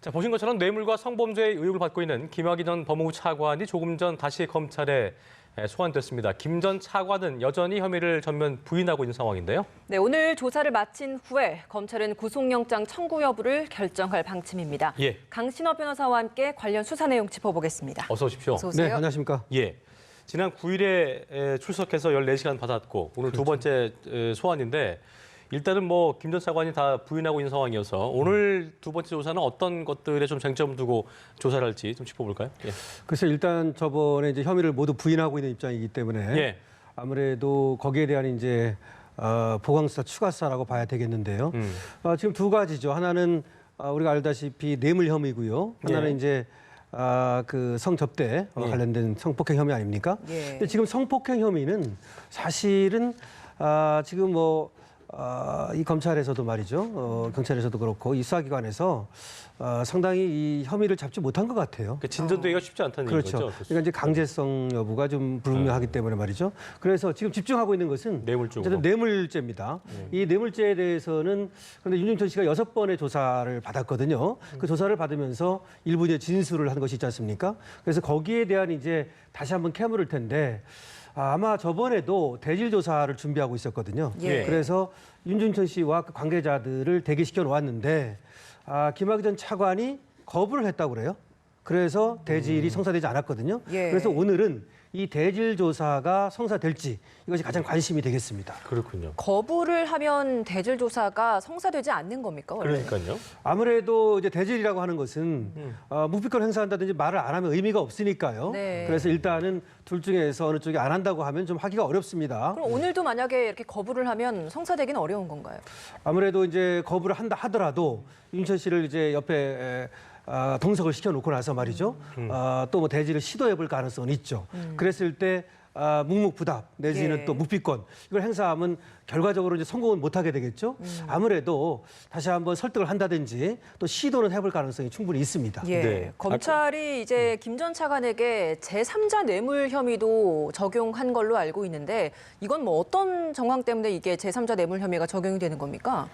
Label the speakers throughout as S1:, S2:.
S1: 자, 보신 것처럼 뇌물과 성범죄의 의혹을 받고 있는 김학의 전 법무부 차관이 조금 전 다시 검찰에 소환됐습니다. 김 전 차관은 여전히 혐의를 전면 부인하고 있는 상황인데요.
S2: 네, 오늘 조사를 마친 후에 검찰은 구속영장 청구 여부를 결정할 방침입니다.
S1: 예.
S2: 강신업 변호사와 함께 관련 수사 내용 짚어보겠습니다.
S1: 어서 오십시오.
S2: 어서 오세요.
S3: 네, 안녕하십니까.
S1: 예. 지난 9일에 출석해서 14시간 받았고 오늘 두 번째 소환인데 일단은 뭐 김 전 차관이 다 부인하고 있는 상황이어서 오늘 두 번째 조사는 어떤 것들에 좀 쟁점을 두고 조사를 할지 좀 짚어볼까요? 예.
S3: 글쎄 일단 저번에 이제 혐의를 모두 부인하고 있는 입장이기 때문에
S1: 예.
S3: 아무래도 거기에 대한 이제 보강수사 추가수사라고 봐야 되겠는데요. 지금 두 가지죠. 하나는 우리가 알다시피 뇌물 혐의고요. 하나는
S1: 예.
S3: 이제 그 성접대 관련된 성폭행 혐의 아닙니까?
S2: 예.
S3: 근데 지금 성폭행 혐의는 사실은 지금 이 검찰에서도 말이죠. 경찰에서도 그렇고 이 수사기관에서 상당히 이 혐의를 잡지 못한 것 같아요.
S1: 그 진전되기가 쉽지 않다는
S3: 그렇죠.
S1: 얘기죠.
S3: 그러니까 이제 강제성 여부가 좀 불분명하기 때문에 말이죠. 그래서 지금 집중하고 있는 것은
S1: 뇌물 쪽으로.
S3: 어쨌든 뇌물죄입니다. 이 뇌물죄에 대해서는 그런데 윤중천 씨가 6번의 조사를 받았거든요. 그 조사를 받으면서 일부 이제 진술을 한 것이 있지 않습니까? 그래서 거기에 대한 이제 다시 한번 캐물을 텐데 아마 저번에도 대질 조사를 준비하고 있었거든요.
S2: 예.
S3: 그래서 윤중천 씨와 그 관계자들을 대기시켜 놓았는데 김학의 전 차관이 거부를 했다고 그래요. 그래서 대질이 성사되지 않았거든요.
S2: 예.
S3: 그래서 오늘은 이 대질 조사가 성사될지 이것이 가장 관심이 되겠습니다.
S1: 그렇군요.
S2: 거부를 하면 대질 조사가 성사되지 않는 겁니까? 원래?
S1: 그러니까요.
S3: 아무래도 이제 대질이라고 하는 것은 묵비권 행사한다든지 말을 안 하면 의미가 없으니까요.
S2: 네.
S3: 그래서 일단은 둘 중에서 어느 쪽이 안 한다고 하면 좀 하기가 어렵습니다.
S2: 그럼 오늘도 만약에 이렇게 거부를 하면 성사되기는 어려운 건가요?
S3: 아무래도 이제 거부를 한다 하더라도 윤천 씨를 이제 옆에 동석을 시켜놓고 나서 말이죠. 또 뭐 대지를 시도해볼 가능성은 있죠. 그랬을 때 묵묵부답 내지는
S2: 예.
S3: 또 묵비권 이걸 행사하면 결과적으로 이제 성공은 못하게 되겠죠. 아무래도 다시 한번 설득을 한다든지 또 시도는 해볼 가능성이 충분히 있습니다.
S2: 예.
S1: 네.
S2: 검찰이 이제 김 전 차관에게 제3자 뇌물 혐의도 적용한 걸로 알고 있는데 이건 뭐 어떤 정황 때문에 이게 제3자 뇌물 혐의가 적용이 되는 겁니까?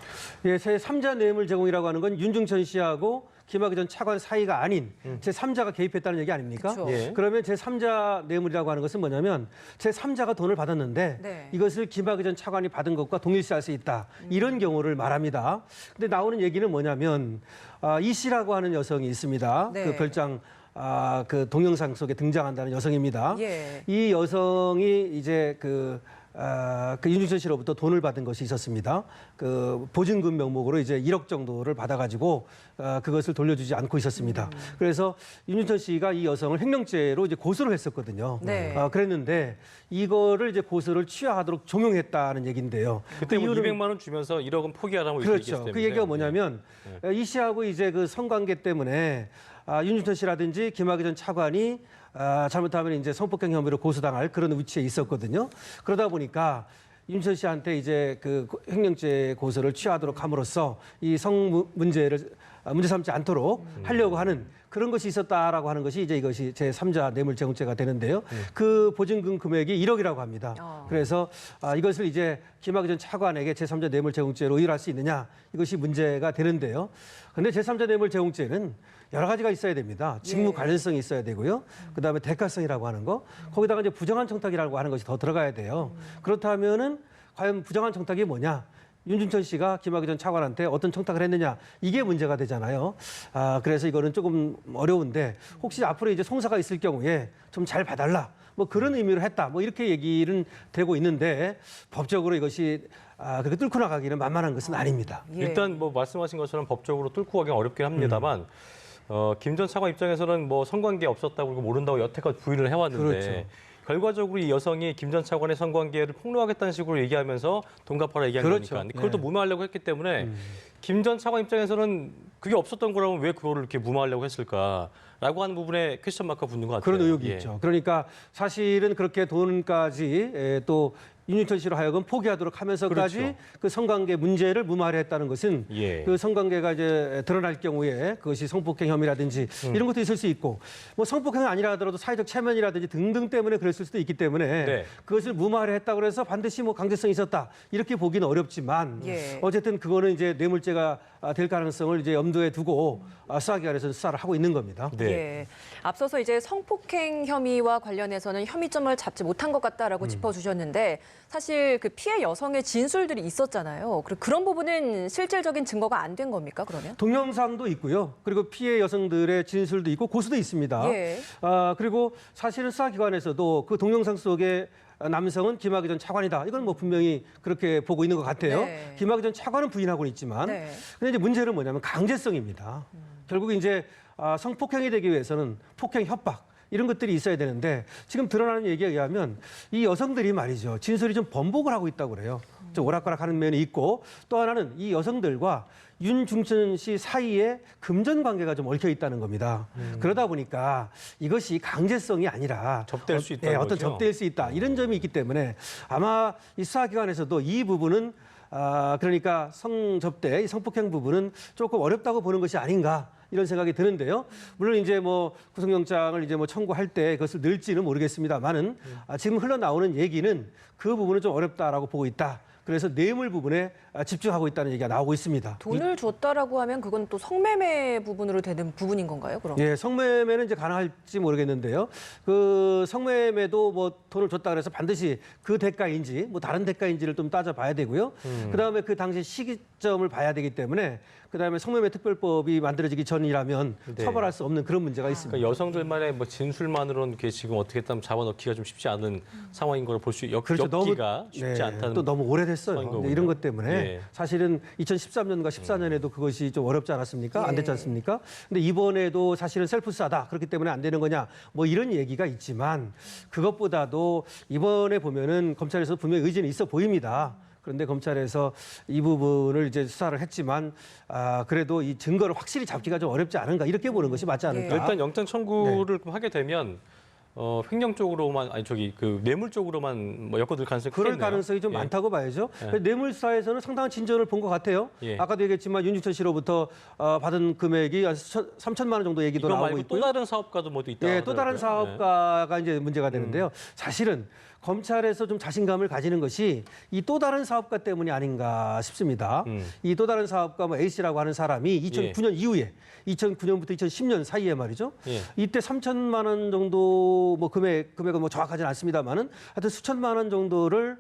S3: 예, 제3자 뇌물 제공이라고 하는 건 윤중천 씨하고 김학의 전 차관 사이가 아닌 제3자가 개입했다는 얘기 아닙니까?
S2: 그쵸.
S1: 예.
S3: 그러면 제3자 뇌물이라고 하는 것은 뭐냐면 제3자가 돈을 받았는데
S2: 네.
S3: 이것을 김학의 전 차관이 받은 것과 동일시할 수 있다. 이런 경우를 말합니다. 근데 나오는 얘기는 뭐냐면 이 씨라고 하는 여성이 있습니다.
S2: 네.
S3: 그 별장 그 동영상 속에 등장한다는 여성입니다.
S2: 예.
S3: 이 여성이 이제 그 윤중천 씨로부터 돈을 받은 것이 있었습니다. 그 보증금 명목으로 이제 1억 정도를 받아가지고 그것을 돌려주지 않고 있었습니다. 그래서 윤중천 씨가 이 여성을 횡령죄로 이제 고소를 했었거든요.
S2: 네.
S3: 그랬는데 이거를 이제 고소를 취하하도록 종용했다는 얘기인데요.
S1: 그때 뭐
S3: 이유는
S1: 200만 원 주면서 1억은 포기하라고
S3: 그렇죠.
S1: 얘기했을
S3: 그 얘기가 뭐냐면 이 씨하고 이제 그 성관계 때문에 윤중천 씨라든지 김학의 전 차관이 잘못하면 이제 성폭행 혐의로 고소당할 그런 위치에 있었거든요. 그러다 보니까 윤천 씨한테 이제 그 횡령죄 고소를 취하도록 함으로써 이 성 문제를 문제 삼지 않도록 하려고 하는 그런 것이 있었다라고 하는 것이 이제 이것이 제3자 뇌물제공죄가 되는데요. 그 보증금 금액이 1억이라고 합니다. 그래서 이것을 이제 김학의 전 차관에게 제3자 뇌물제공죄로 의율할 수 있느냐 이것이 문제가 되는데요. 그런데 제3자 뇌물제공죄는 여러 가지가 있어야 됩니다. 직무 관련성이 있어야 되고요. 그다음에 대가성이라고 하는 거. 거기다가 이제 부정한 청탁이라고 하는 것이 더 들어가야 돼요. 그렇다면은 과연 부정한 청탁이 뭐냐? 윤중천 씨가 김학의 전 차관한테 어떤 청탁을 했느냐 이게 문제가 되잖아요. 그래서 이거는 조금 어려운데 혹시 앞으로 이제 송사가 있을 경우에 좀 잘 봐달라 뭐 그런 의미로 했다 뭐 이렇게 얘기는 되고 있는데 법적으로 이것이 그렇게 뚫고 나가기는 만만한 것은 아닙니다.
S2: 예.
S1: 일단 뭐 말씀하신 것처럼 법적으로 뚫고 가기는 어렵긴 합니다만 김 전 차관 입장에서는 뭐 성관계 없었다고 그리고 모른다고 여태까지 부인을 해왔는데
S3: 그렇죠.
S1: 결과적으로 이 여성이 김 전 차관의 성관계를 폭로하겠다는 식으로 얘기하면서 돈 갚아라 얘기한
S3: 그렇죠.
S1: 거니까. 그걸 또
S3: 네.
S1: 무마하려고 했기 때문에 김 전 차관 입장에서는 그게 없었던 거라면 왜 그거를 이렇게 무마하려고 했을까라고 하는 부분에 퀘스천 마크가 붙는 것 같아요.
S3: 그런 의혹이
S1: 예.
S3: 있죠. 그러니까 사실은 그렇게 돈까지 또 윤유천 씨로 하여금 포기하도록 하면서까지
S1: 그렇죠.
S3: 그 성관계 문제를 무마하려 했다는 것은
S1: 예.
S3: 그 성관계가 이제 드러날 경우에 그것이 성폭행 혐의라든지 이런 것도 있을 수 있고 뭐 성폭행은 아니라 하더라도 사회적 체면이라든지 등등 때문에 그랬을 수도 있기 때문에
S1: 네.
S3: 그것을 무마하려 했다고 해서 반드시 뭐 강제성이 있었다 이렇게 보기는 어렵지만
S2: 예.
S3: 어쨌든 그거는 이제 뇌물죄가 될 가능성을 이제 염두에 두고 수사기관에서 수사를 하고 있는 겁니다.
S1: 네.
S2: 예. 앞서서 이제 성폭행 혐의와 관련해서는 혐의점을 잡지 못한 것 같다라고 짚어주셨는데 사실 그 피해 여성의 진술들이 있었잖아요. 그런 부분은 실질적인 증거가 안 된 겁니까, 그러면?
S3: 동영상도 있고요. 그리고 피해 여성들의 진술도 있고 고소도 있습니다.
S2: 예.
S3: 그리고 사실은 수사기관에서도 그 동영상 속에 남성은 김학의 전 차관이다. 이건 뭐 분명히 그렇게 보고 있는 것 같아요.
S2: 네.
S3: 김학의 전 차관은 부인하고는 있지만,
S2: 네.
S3: 근데 이제 문제는 뭐냐면 강제성입니다. 결국 이제 성폭행이 되기 위해서는 폭행 협박 이런 것들이 있어야 되는데 지금 드러나는 얘기에 의하면 이 여성들이 말이죠 진술이 좀 번복을 하고 있다고 그래요. 좀 오락가락하는 면이 있고 또 하나는 이 여성들과 윤중천 씨 사이에 금전 관계가 좀 얽혀 있다는 겁니다. 그러다 보니까 이것이 강제성이 아니라
S1: 접대할 수 있다는
S3: 어떤
S1: 거죠.
S3: 접대일 수 있다 이런 점이 있기 때문에 아마 이 수사기관에서도 이 부분은 그러니까 성접대, 성폭행 부분은 조금 어렵다고 보는 것이 아닌가. 이런 생각이 드는데요. 물론 이제 뭐 구속영장을 이제 뭐 청구할 때 그것을 넣을지는 모르겠습니다만은 지금 흘러나오는 얘기는 그 부분은 좀 어렵다라고 보고 있다. 그래서 뇌물 부분에 집중하고 있다는 얘기가 나오고 있습니다.
S2: 돈을 줬다라고 하면 그건 또 성매매 부분으로 되는 부분인 건가요, 그럼?
S3: 예, 성매매는 이제 가능할지 모르겠는데요. 그 성매매도 뭐 돈을 줬다 그래서 반드시 그 대가인지 뭐 다른 대가인지를 좀 따져봐야 되고요. 그다음에 그 당시 시기점을 봐야 되기 때문에 그다음에 성매매 특별법이 만들어지기 전이라면
S1: 네.
S3: 처벌할 수 없는 그런 문제가 있습니다.
S1: 그러니까 여성들만의 뭐 진술만으로는 그게 지금 어떻게 했다면 잡아넣기가 좀 쉽지 않은 상황인 걸 볼 수
S3: 그렇죠.
S1: 엮기가 쉽지 않다는
S3: 또 너무 오래됐어요.
S1: 상황인
S3: 근데
S1: 거군요.
S3: 이런 것 때문에
S1: 예.
S3: 사실은 2013년과 14년에도 그것이 좀 어렵지 않았습니까? 안 됐지
S2: 예.
S3: 않습니까? 근데 이번에도 사실은 셀프사다. 그렇기 때문에 안 되는 거냐? 뭐 이런 얘기가 있지만 그것보다도 이번에 보면은 검찰에서 분명히 의지는 있어 보입니다. 그런데 검찰에서 이 부분을 이제 수사를 했지만 그래도 이 증거를 확실히 잡기가 좀 어렵지 않은가 이렇게 보는 것이 맞지 않을까?
S1: 일단 영장 청구를 하게 되면 횡령 쪽으로만 아니 저기 그 뇌물 쪽으로만 뭐 엮어들 가능성이
S3: 그럴
S1: 크겠네요.
S3: 가능성이 좀
S1: 예.
S3: 많다고 봐야죠.
S1: 예.
S3: 뇌물사에서는 상당한 진전을 본 것 같아요.
S1: 예.
S3: 아까도 얘기했지만 윤유천 씨로부터 받은 금액이 3천만 원 정도 얘기도
S1: 이거
S3: 나오고
S1: 말고
S3: 있고요.
S1: 또 다른 사업가도 뭐도 있다.
S3: 예, 또 다른
S1: 하더라고요.
S3: 사업가가 이제 문제가 되는데요. 사실은 검찰에서 좀 자신감을 가지는 것이 이 또 다른 사업가 때문이 아닌가 싶습니다. 이 또 다른 사업가 뭐 A 씨라고 하는 사람이 2009년 이후에 2009년부터 2010년 사이에 말이죠.
S1: 예.
S3: 이때 3천만 원 정도 뭐 금액은 뭐 정확하지는 않습니다만은 하여튼 수천만 원 정도를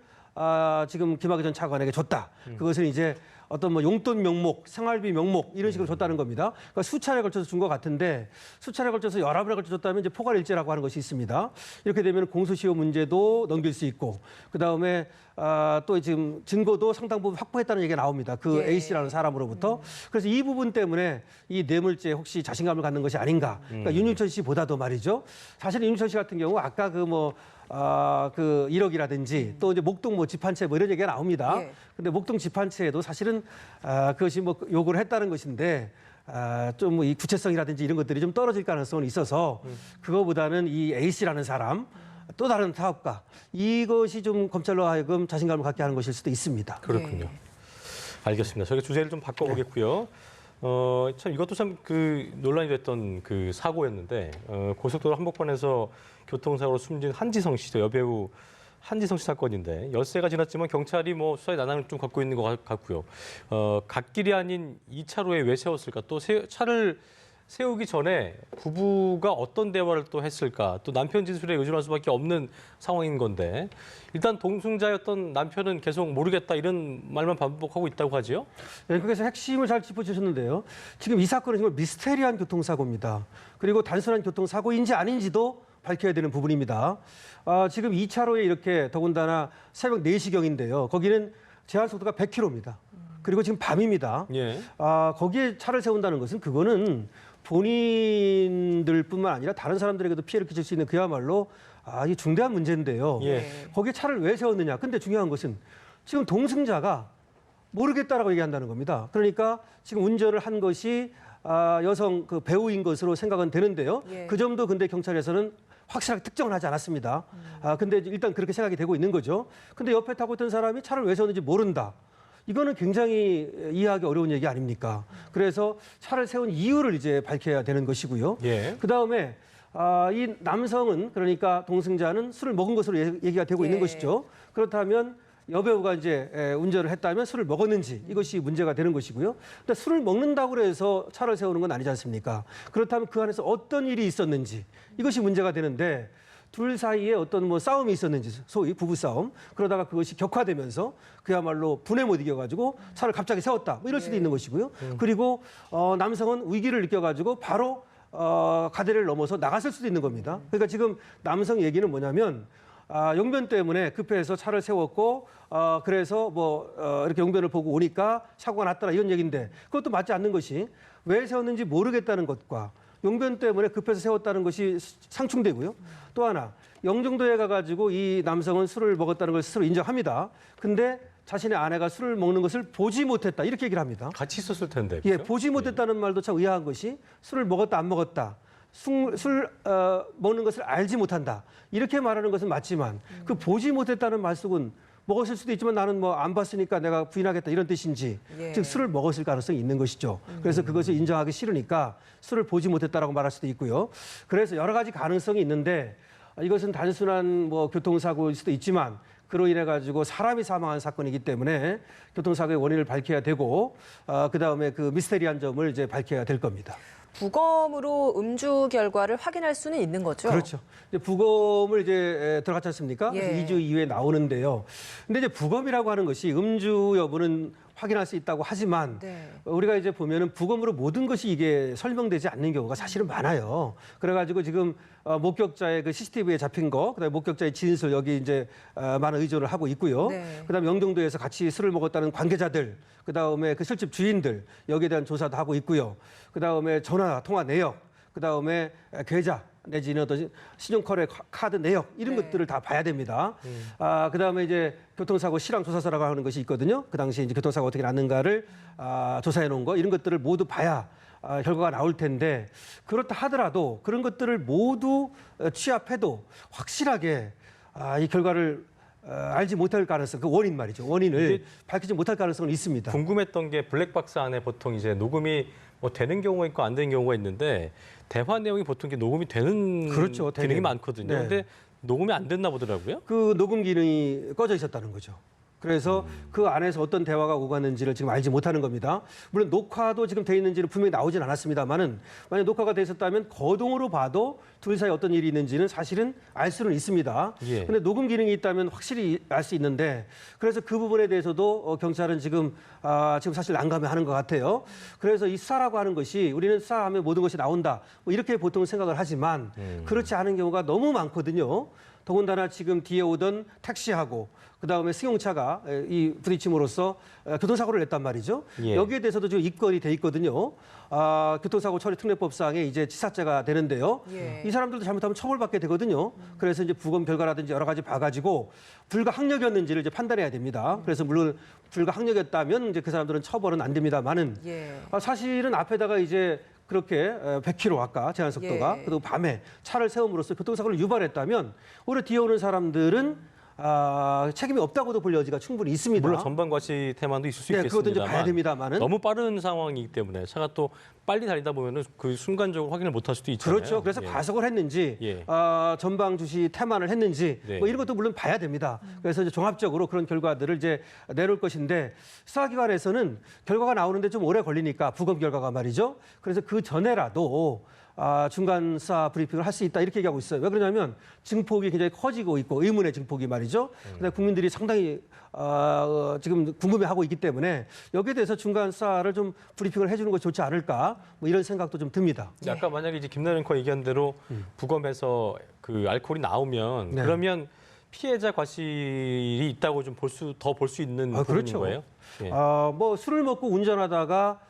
S3: 지금 김학의 전 차관에게 줬다. 그것은 이제 어떤 뭐 용돈 명목, 생활비 명목 이런 식으로 줬다는 겁니다. 그러니까 수차례 걸쳐서 준 것 같은데 수차례 걸쳐서 여러 번에 걸쳐 줬다면 이제 포괄일죄라고 하는 것이 있습니다. 이렇게 되면 공소시효 문제도 넘길 수 있고 그다음에 또 지금 증거도 상당 부분 확보했다는 얘기가 나옵니다. 그
S2: 예.
S3: A 씨라는 사람으로부터. 그래서 이 부분 때문에 이 뇌물죄 혹시 자신감을 갖는 것이 아닌가. 그러니까 윤유천 씨보다도 말이죠. 사실 윤유천 씨 같은 경우 아까 그 1억이라든지 또 이제 목동 뭐 집 한 채 뭐 이런 얘기가 나옵니다.
S2: 예.
S3: 근데 목동 집 한 채에도 사실은 그것이 뭐 요구를 했다는 것인데 좀 뭐 이 구체성이라든지 이런 것들이 좀 떨어질 가능성은 있어서 그거보다는 이 A 씨라는 사람 또 다른 사업가 이것이 좀 검찰로 하여금 자신감을 갖게 하는 것일 수도 있습니다.
S1: 그렇군요.
S2: 예.
S1: 알겠습니다. 저희가 주제를 좀 바꿔보겠고요. 참 이것도 참 그 논란이 됐던 그 사고였는데 고속도로 한복판에서 교통사고로 숨진 한지성 씨죠. 여배우 한지성 씨 사건인데 엿새가 지났지만 경찰이 뭐 수사에 난항을 좀 갖고 있는 것 같고요. 갓길이 아닌 2차로에 왜 세웠을까? 또 차를 세우기 전에 부부가 어떤 대화를 또 했을까? 또 남편 진술에 의존할 수밖에 없는 상황인 건데 일단 동승자였던 남편은 계속 모르겠다 이런 말만 반복하고 있다고 하지요?
S3: 네, 그래서 핵심을 잘 짚어주셨는데요. 지금 이 사건은 정말 미스테리한 교통사고입니다. 그리고 단순한 교통사고인지 아닌지도 밝혀야 되는 부분입니다. 지금 2차로에 이렇게 더군다나 새벽 4시경인데요. 거기는 제한 속도가 100km입니다. 그리고 지금 밤입니다.
S1: 예.
S3: 거기에 차를 세운다는 것은 그거는 본인들뿐만 아니라 다른 사람들에게도 피해를 끼칠 수 있는 그야말로 이 중대한 문제인데요.
S1: 예.
S3: 거기에 차를 왜 세웠느냐. 근데 중요한 것은 지금 동승자가 모르겠다라고 얘기한다는 겁니다. 그러니까 지금 운전을 한 것이 여성 그 배우인 것으로 생각은 되는데요.
S2: 예.
S3: 그 점도 근데 경찰에서는 확실하게 특정을 하지 않았습니다. 근데 일단 그렇게 생각이 되고 있는 거죠. 근데 옆에 타고 있던 사람이 차를 왜 세웠는지 모른다. 이거는 굉장히 이해하기 어려운 얘기 아닙니까? 그래서 차를 세운 이유를 이제 밝혀야 되는 것이고요.
S1: 예.
S3: 그다음에 이 남성은 그러니까 동승자는 술을 먹은 것으로 얘기가 되고 있는 것이죠. 그렇다면 여배우가 이제 운전을 했다면 술을 먹었는지 이것이 문제가 되는 것이고요. 근데 술을 먹는다고 해서 차를 세우는 건 아니지 않습니까? 그렇다면 그 안에서 어떤 일이 있었는지 이것이 문제가 되는데 둘 사이에 어떤 뭐 싸움이 있었는지 소위 부부 싸움 그러다가 그것이 격화되면서 그야말로 분에 못 이겨가지고 차를 갑자기 세웠다 뭐 이럴 수도 있는 것이고요. 그리고 남성은 위기를 느껴가지고 바로 가대를 넘어서 나갔을 수도 있는 겁니다. 그러니까 지금 남성 얘기는 뭐냐면 용변 때문에 급해서 차를 세웠고 그래서 뭐 이렇게 용변을 보고 오니까 사고가 났더라 이런 얘기인데 그것도 맞지 않는 것이 왜 세웠는지 모르겠다는 것과 용변 때문에 급해서 세웠다는 것이 상충되고요. 또 하나 영종도에 가가지고 이 남성은 술을 먹었다는 걸 스스로 인정합니다. 근데 자신의 아내가 술을 먹는 것을 보지 못했다 이렇게 얘기를 합니다.
S1: 같이 있었을 텐데.
S3: 예,
S1: 그렇죠?
S3: 보지 못했다는 말도 참 의아한 것이 술을 먹었다 안 먹었다. 술 먹는 것을 알지 못한다. 이렇게 말하는 것은 맞지만 그 보지 못했다는 말씀은 먹었을 수도 있지만 나는 뭐 안 봤으니까 내가 부인하겠다 이런 뜻인지
S2: 예.
S3: 즉 술을 먹었을 가능성이 있는 것이죠. 그래서 그것을 인정하기 싫으니까 술을 보지 못했다라고 말할 수도 있고요. 그래서 여러 가지 가능성이 있는데 이것은 단순한 뭐 교통사고일 수도 있지만 그로 인해 가지고 사람이 사망한 사건이기 때문에 교통사고의 원인을 밝혀야 되고 그다음에 그 미스테리한 점을 이제 밝혀야 될 겁니다.
S2: 부검으로 음주 결과를 확인할 수는 있는 거죠?
S3: 그렇죠. 이제 부검을 이제 들어갔지 않습니까? 그래서
S2: 예.
S3: 2주 이후에 나오는데요. 근데 이제 부검이라고 하는 것이 음주 여부는 확인할 수 있다고 하지만
S2: 네.
S3: 우리가 이제 보면은 부검으로 모든 것이 이게 설명되지 않는 경우가 사실은 많아요. 그래가지고 지금 목격자의 그 CCTV에 잡힌 거, 그다음에 목격자의 진술 여기 이제 많은 의존을 하고 있고요.
S2: 네.
S3: 그다음에 영종도에서 같이 술을 먹었다는 관계자들, 그다음에 그 술집 주인들 여기에 대한 조사도 하고 있고요. 그다음에 전화 통화 내역, 그다음에 계좌 내지는 어떤 신용거래 카드 내역 이런
S2: 네.
S3: 것들을 다 봐야 됩니다. 그다음에 이제 교통사고 실황 조사서라고 하는 것이 있거든요. 그 당시에 이제 교통사고 어떻게 났는가를 조사해 놓은 거 이런 것들을 모두 봐야 결과가 나올 텐데 그렇다 하더라도 그런 것들을 모두 취합해도 확실하게 이 결과를 알지 못할 가능성, 그 원인 말이죠. 원인을 밝히지 못할 가능성은 있습니다.
S1: 궁금했던 게 블랙박스 안에 보통 이제 녹음이 뭐 되는 경우가 있고 안 되는 경우가 있는데 대화 내용이 보통 이게 녹음이 되는
S3: 그렇죠,
S1: 기능이
S3: 되는.
S1: 많거든요.
S3: 네.
S1: 근데 녹음이 안 됐나 보더라고요.
S3: 그 녹음 기능이 꺼져 있었다는 거죠. 그래서 그 안에서 어떤 대화가 오갔는지를 지금 알지 못하는 겁니다. 물론 녹화도 지금 돼 있는지는 분명히 나오진 않았습니다만은 만약 녹화가 돼 있었다면 거동으로 봐도 둘 사이 어떤 일이 있는지는 사실은 알 수는 있습니다.
S1: 예.
S3: 근데 녹음 기능이 있다면 확실히 알 수 있는데 그래서 그 부분에 대해서도 경찰은 지금 사실 난감해하는 것 같아요. 그래서 이 수사라고 하는 것이 우리는 수사하면 모든 것이 나온다. 뭐 이렇게 보통 생각을 하지만 그렇지 않은 경우가 너무 많거든요. 더군다나 지금 뒤에 오던 택시하고 그다음에 승용차가 이 부딪힘으로써 교통사고를 냈단 말이죠.
S1: 예.
S3: 여기에 대해서도 지금 입건이 돼 있거든요. 교통사고 처리 특례법상에 이제 치사죄가 되는데요.
S2: 예.
S3: 이 사람들도 잘못하면 처벌받게 되거든요. 그래서 이제 부검 결과라든지 여러 가지 봐가지고 불가항력이었는지를 이제 판단해야 됩니다. 그래서 물론 불가항력이었다면 이제 그 사람들은 처벌은 안 됩니다만은
S2: 예.
S3: 사실은 앞에다가 이제 그렇게 100km 아까 제한 속도가
S2: 예.
S3: 그리고 밤에 차를 세움으로써 교통사고를 유발했다면 오히려 뒤에 오는 사람들은 책임이 없다고도 볼 여지가 충분히 있습니다.
S1: 물론 전방 과시 태만도 있을 수
S3: 네, 그것도 이제
S1: 있겠습니다만
S3: 봐야 됩니다만은
S1: 너무 빠른 상황이기 때문에 차가 또 빨리 달리다 보면은 그 순간적으로 확인을 못할 수도 있잖아요.
S3: 그렇죠. 그래서
S1: 예.
S3: 과속을 했는지
S1: 예.
S3: 전방 주시 태만을 했는지
S1: 네.
S3: 뭐 이런 것도 물론 봐야 됩니다. 그래서 이제 종합적으로 그런 결과들을 이제 내놓을 것인데 수사기관에서는 결과가 나오는데 좀 오래 걸리니까 부검 결과가 말이죠. 그래서 그 전에라도 중간 수사 브리핑을 할 수 있다 이렇게 얘기하고 있어요. 왜 그러냐면 증폭이 굉장히 커지고 있고 의문의 증폭이 말이죠. 근데 국민들이 상당히 지금 궁금해하고 있기 때문에 여기에 대해서 중간 수사를 좀 브리핑을 해주는 것이 좋지 않을까 뭐 이런 생각도 좀 듭니다.
S1: 근데 아까 만약에 이제 김나연 앵커 얘기한 대로 부검에서 그 알코올이 나오면
S3: 네.
S1: 그러면 피해자 과실이 있다고 좀 더 볼 수 있는 부분인
S3: 그렇죠.
S1: 거예요. 예.
S3: 뭐 술을 먹고 운전하다가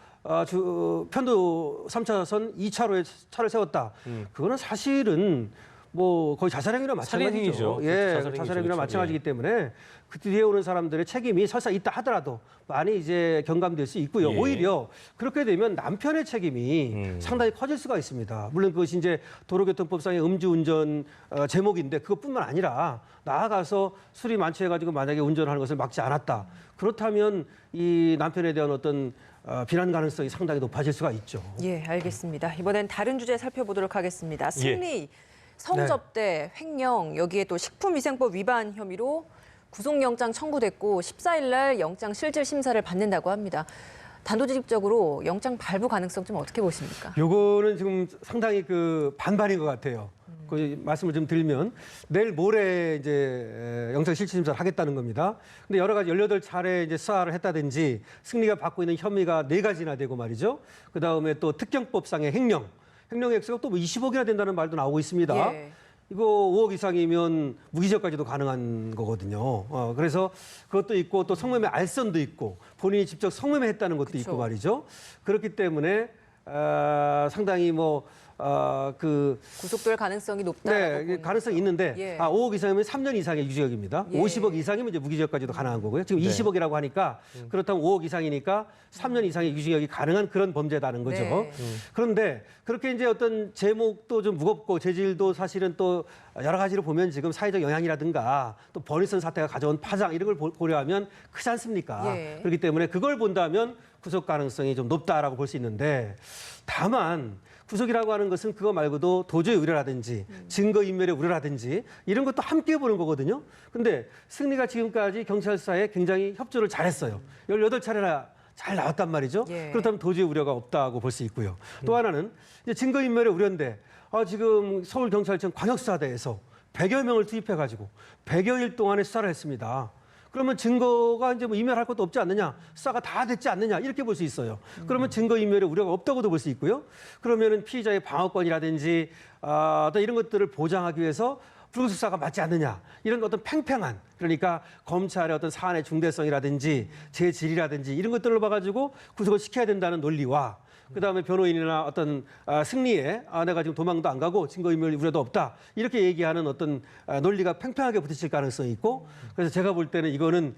S3: 편도 3차선 2차로에 차를 세웠다. 그거는 사실은 뭐 거의 자살행위나 마찬가지죠.
S1: 살인행위죠.
S3: 예,
S1: 자살행위죠.
S3: 자살행위나
S1: 그렇죠.
S3: 마찬가지이기 때문에 그 뒤에 오는 사람들의 책임이 설사 있다 하더라도 많이 이제 경감될 수 있고요.
S1: 예.
S3: 오히려 그렇게 되면 남편의 책임이 상당히 커질 수가 있습니다. 물론 그것이 이제 도로교통법상의 음주운전 제목인데 그것뿐만 아니라 나아가서 술이 만취해가지고 만약에 운전하는 것을 막지 않았다. 그렇다면 이 남편에 대한 어떤 비난 가능성이 상당히 높아질 수가 있죠.
S2: 예, 알겠습니다. 이번엔 다른 주제 살펴보도록 하겠습니다. 승리, 성접대, 횡령, 여기에 또 식품위생법 위반 혐의로 구속영장 청구됐고 14일 날 영장 실질 심사를 받는다고 합니다. 단도직입적으로 영장 발부 가능성 좀 어떻게 보십니까?
S3: 요거는 지금 상당히 그 반반인 것 같아요. 그 말씀을 좀 드리면 내일 모레 이제 영장 실질 심사를 하겠다는 겁니다. 근데 여러 가지 18차례 이제 수사를 했다든지 승리가 받고 있는 혐의가 4가지나 되고 말이죠. 그다음에 또 특경법상의 횡령 액수가 또 뭐 20억이나 된다는 말도 나오고 있습니다.
S2: 예.
S3: 이거 5억 이상이면 무기징역까지도 가능한 거거든요. 그래서 그것도 있고 또 성매매 알선도 있고 본인이 직접 성매매했다는 것도
S2: 그쵸.
S3: 있고 말이죠. 그렇기 때문에 상당히
S2: 구속될 가능성이 높다라고
S3: 네,
S2: 보는
S3: 가능성이
S2: 거죠.
S3: 있는데
S2: 예.
S3: 5억 이상이면 3년 이상의 유기징역입니다.
S2: 예.
S3: 50억 이상이면 이제 무기징역까지도 가능한 거고요. 지금 20억이라고 하니까 그렇다면 5억 이상이니까 3년 이상의 유기징역이 가능한 그런 범죄다는 거죠.
S2: 네.
S3: 그런데 그렇게 이제 어떤 제목도 좀 무겁고 재질도 사실은 또 여러 가지로 보면 지금 사회적 영향이라든가 또 버닝썬 사태가 가져온 파장 이런 걸 고려하면 크지 않습니까?
S2: 예.
S3: 그렇기 때문에 그걸 본다면 구속 가능성이 좀 높다라고 볼 수 있는데 다만 구속이라고 하는 것은 그거 말고도 도주의 우려라든지 증거인멸의 우려라든지 이런 것도 함께 보는 거거든요. 근데 승리가 지금까지 경찰 수사에 굉장히 협조를 잘했어요. 18차례나 잘 나왔단 말이죠.
S2: 예.
S3: 그렇다면 도주의 우려가 없다고 볼 수 있고요. 또 하나는 이제 증거인멸의 우려인데 지금 서울경찰청 광역수사대에서 100여 명을 투입해가지고 100여일 동안의 수사를 했습니다. 그러면 증거가 이제 뭐 인멸할 것도 없지 않느냐, 수사가 다 됐지 않느냐 이렇게 볼 수 있어요. 그러면 증거 인멸의 우려가 없다고도 볼 수 있고요. 그러면은 피의자의 방어권이라든지 어떤 이런 것들을 보장하기 위해서 불구속 수사가 맞지 않느냐 이런 어떤 팽팽한 그러니까 검찰의 어떤 사안의 중대성이라든지 재질이라든지 이런 것들로 봐가지고 구속을 시켜야 된다는 논리와 그다음에 변호인이나 어떤 승리에 내가 지금 도망도 안 가고 증거인멸 우려도 없다 이렇게 얘기하는 어떤 논리가 팽팽하게 부딪힐 가능성이 있고 그래서 제가 볼 때는 이거는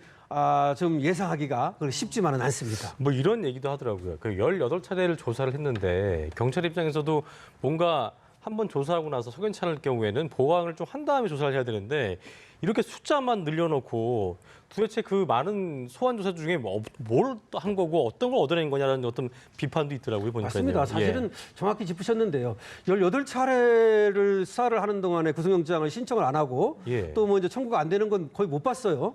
S3: 좀 예상하기가 쉽지만은 않습니다.
S1: 뭐 이런 얘기도 하더라고요. 그 18차례를 조사를 했는데 경찰 입장에서도 뭔가 한번 조사하고 나서 석연치 않을 경우에는 보강을 좀 한 다음에 조사를 해야 되는데 이렇게 숫자만 늘려놓고 도대체 그 많은 소환 조사 중에 뭘 한 거고 어떤 걸 얻어낸 거냐라는 어떤 비판도 있더라고요. 보니까요.
S3: 맞습니다. 사실은 정확히 짚으셨는데요. 18차례를 수사를 하는 동안에 구속영장을 신청을 안 하고
S1: 예.
S3: 또 뭐 이제 청구가 안 되는 건 거의 못 봤어요.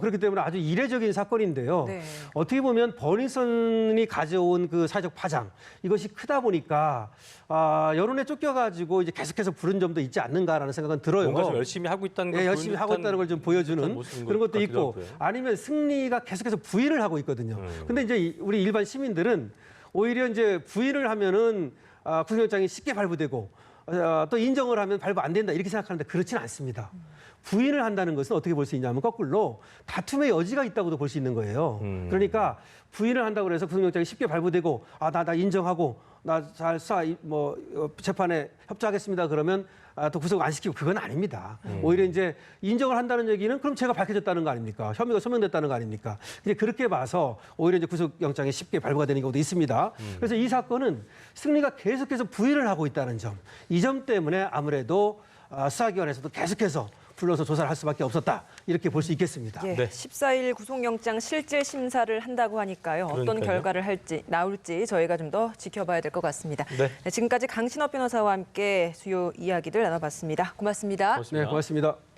S3: 그렇기 때문에 아주 이례적인 사건인데요.
S2: 네.
S3: 어떻게 보면 버닝썬이 가져온 그 사회적 파장 이것이 크다 보니까 여론에 쫓겨가지고 이제 계속해서 부른 점도 있지 않는가라는 생각은 들어요.
S1: 뭔가 좀 열심히 하고 있다는 걸
S3: 예, 열심히 하고 있다는 걸 좀 보여주는 그런 것도 있고
S1: 같기도 하고요.
S3: 아니면 승리가 계속해서 부인을 하고 있거든요. 근데 이제 우리 일반 시민들은 오히려 이제 부인을 하면은 구속영장이 쉽게 발부되고 또 인정을 하면 발부 안 된다 이렇게 생각하는데 그렇지는 않습니다. 부인을 한다는 것은 어떻게 볼 수 있냐면 거꾸로 다툼의 여지가 있다고도 볼 수 있는 거예요. 그러니까 부인을 한다고 해서 구속영장이 쉽게 발부되고 나 인정하고 나 잘 재판에 협조하겠습니다. 그러면 또 구속 안 시키고 그건 아닙니다. 오히려 이제 인정을 한다는 얘기는 그럼 제가 밝혀졌다는 거 아닙니까? 혐의가 소명됐다는 거 아닙니까? 이제 그렇게 봐서 오히려 이제 구속영장이 쉽게 발부가 되는 경우도 있습니다. 그래서 이 사건은 승리가 계속해서 부인을 하고 있다는 점, 이 점 때문에 아무래도 수사기관에서도 계속해서 불러서 조사를 할 수밖에 없었다. 이렇게 볼 수 있겠습니다.
S2: 예,
S1: 네.
S2: 14일 구속영장 실질 심사를 한다고 하니까요. 어떤
S1: 그러니까요.
S2: 결과를 나올지 저희가 좀 더 지켜봐야 될 것 같습니다.
S1: 네.
S2: 네, 지금까지 강신업 변호사와 함께 주요 이야기들 나눠봤습니다. 고맙습니다.
S1: 고맙습니다.
S3: 네, 고맙습니다.